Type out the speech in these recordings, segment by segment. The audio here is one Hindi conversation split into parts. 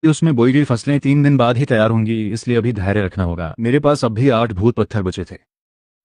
उसमें बोई गई फसलें 3 दिन बाद ही तैयार होंगी, इसलिए अभी धैर्य रखना होगा। मेरे पास अब भी 8 भूत पत्थर बचे थे,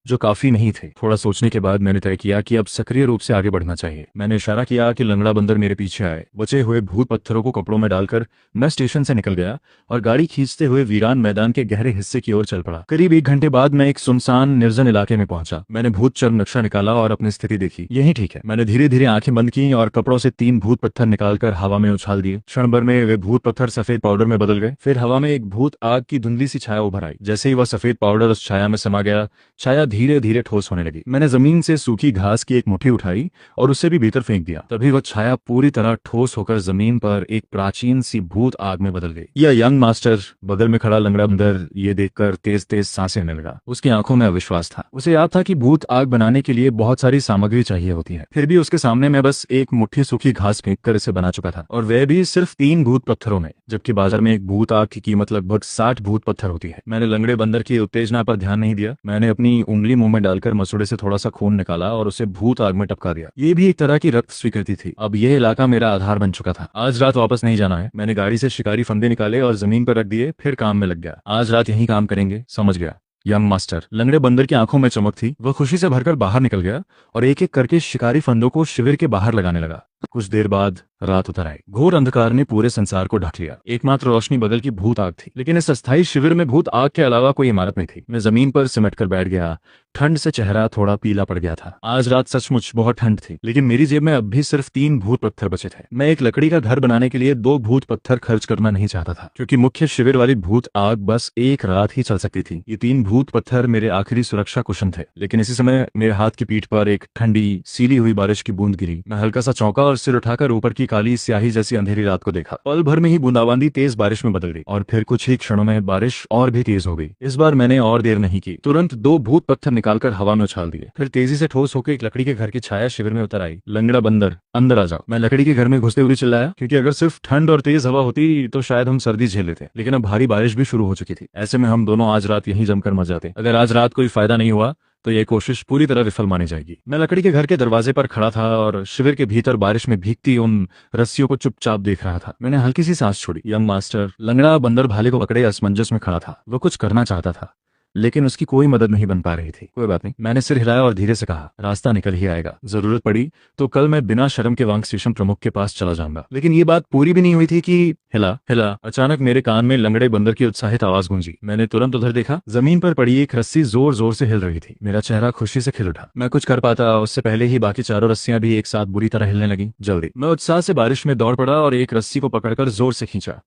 जो काफी नहीं थे। थोड़ा सोचने के बाद मैंने तय किया कि अब सक्रिय रूप से आगे बढ़ना चाहिए। मैंने इशारा किया कि लंगड़ा बंदर मेरे पीछे आए। बचे हुए भूत पत्थरों को कपड़ों में डालकर मैं स्टेशन से निकल गया और गाड़ी खींचते हुए वीरान मैदान के गहरे हिस्से की ओर चल पड़ा। करीब 1 घंटे बाद मैं एक सुनसान निर्जन इलाके में पहुंचा। मैंने भूत चर्म नक्शा निकाला और अपनी स्थिति देखी। यही ठीक है। मैंने धीरे धीरे आंखें बंद की और कपड़ों से 3 भूत पत्थर निकालकर हवा में उछाल दिए। क्षण भर में वे भूत पत्थर सफेद पाउडर में बदल गए। फिर हवा में एक भूत आग की धुंधली सी छाया उभर आई। जैसे ही वह सफेद पाउडर उस छाया में समा गया, छाया धीरे धीरे ठोस होने लगी। मैंने जमीन से सूखी घास की एक मुट्ठी उठाई और उसे भी भीतर फेंक दिया। तभी वह छाया पूरी तरह ठोस होकर जमीन पर एक प्राचीन सी भूत आग में बदल गई। यह यंग मास्टर, बगल में खड़ा लंगड़ा बंदर, ये देखकर तेज तेज सांसें लेने लगा। उसकी आंखों में अविश्वास था। उसे याद था कि भूत आग बनाने के लिए बहुत सारी सामग्री चाहिए होती है, फिर भी उसके सामने मैं बस एक मुट्ठी सूखी घास फेंक कर इसे बना चुका था, और वह भी सिर्फ 3 भूत पत्थरों में, जबकि बाजार में एक भूत आग की कीमत लगभग 60 भूत पत्थर होती है। मैंने लंगड़े बंदर की उत्तेजना पर ध्यान नहीं दिया। मैंने अपनी उंगली मुंह में डालकर मसूड़े से थोड़ा सा खून निकाला और उसे भूत आग में टपका दिया। ये भी एक तरह की रक्त स्वीकृति थी। अब यह इलाका मेरा आधार बन चुका था। आज रात वापस नहीं जाना है। मैंने गाड़ी से शिकारी फंदे निकाले और जमीन पर रख दिए, फिर काम में लग गया। आज रात यही काम करेंगे, समझ गया यंग मास्टर। लंगड़े बंदर की आंखों में चमक थी। वह खुशी से भरकर बाहर निकल गया और एक एक करके शिकारी फंदों को शिविर के बाहर लगाने लगा। कुछ देर बाद रात उतर आई। घोर अंधकार ने पूरे संसार को ढक लिया। एकमात्र रोशनी बगल की भूत आग थी, लेकिन इस अस्थायी शिविर में भूत आग के अलावा कोई इमारत नहीं थी। मैं जमीन पर सिमट कर बैठ गया। ठंड से चेहरा थोड़ा पीला पड़ गया था। आज रात सचमुच बहुत ठंड थी, लेकिन मेरी जेब में अब भी सिर्फ 3 भूत पत्थर बचे थे। मैं एक लकड़ी का घर बनाने के लिए 2 भूत पत्थर खर्च करना नहीं चाहता था, क्योंकि मुख्य शिविर वाली भूत आग बस एक रात ही चल सकती थी। ये 3 भूत पत्थर मेरे आखिरी सुरक्षा कुशन थे। लेकिन इसी समय मेरे हाथ की पीठ पर एक ठंडी सीली हुई बारिश की बूंद गिरी। मैं हल्का सा चौंका और सिर उठाकर ऊपर की काली स्याही जैसी अंधेरी रात को देखा। पल भर में ही बूंदाबांदी तेज बारिश में बदल गई और फिर कुछ ही क्षणों में बारिश और भी तेज हो गई। इस बार मैंने और देर नहीं की। तुरंत 2 भूत पत्थर निकालकर हवा में उछाल दिए। फिर तेजी से ठोस होकर एक लकड़ी के घर की छाया शिविर में उतर आई। लंगड़ा बंदर, अंदर आ जाओ। मैं लकड़ी के घर में घुसते हुए चिल्लाया, क्योंकि अगर सिर्फ ठंड और तेज हवा होती तो शायद हम सर्दी झेल लेते, लेकिन अब भारी बारिश भी शुरू हो चुकी थी। ऐसे में हम दोनों आज रात यहीं जमकर मर जाते। अगर आज रात कोई फायदा नहीं हुआ तो यह कोशिश पूरी तरह विफल मानी जाएगी। मैं लकड़ी के घर के दरवाजे पर खड़ा था और शिविर के भीतर बारिश में भीगती उन रस्सियों को चुपचाप देख रहा था। मैंने हल्की सी सांस छोड़ी। यंग मास्टर, लंगड़ा बंदर भाले को पकड़े असमंजस में खड़ा था। वो कुछ करना चाहता था, लेकिन उसकी कोई मदद नहीं बन पा रही थी। कोई बात नहीं, मैंने सिर हिलाया और धीरे से कहा, रास्ता निकल ही आएगा। जरूरत पड़ी तो कल मैं बिना शर्म के वांग स्टेशन प्रमुख के पास चला जाऊंगा। लेकिन ये बात पूरी भी नहीं हुई थी कि हिला हिला अचानक मेरे कान में लंगड़े बंदर की उत्साहित आवाज गूंजी। मैंने तुरंत उधर देखा। जमीन पर पड़ी एक रस्सी जोर जोर से हिल रही थी। मेरा चेहरा खुशी से खिल उठा। मैं कुछ कर पाता उससे पहले ही बाकी चारों रस्सियां भी एक साथ बुरी तरह हिलने लगी। जल्दी मैं उत्साह से बारिश में दौड़ पड़ा और एक रस्सी को पकड़कर जोर से खींचा।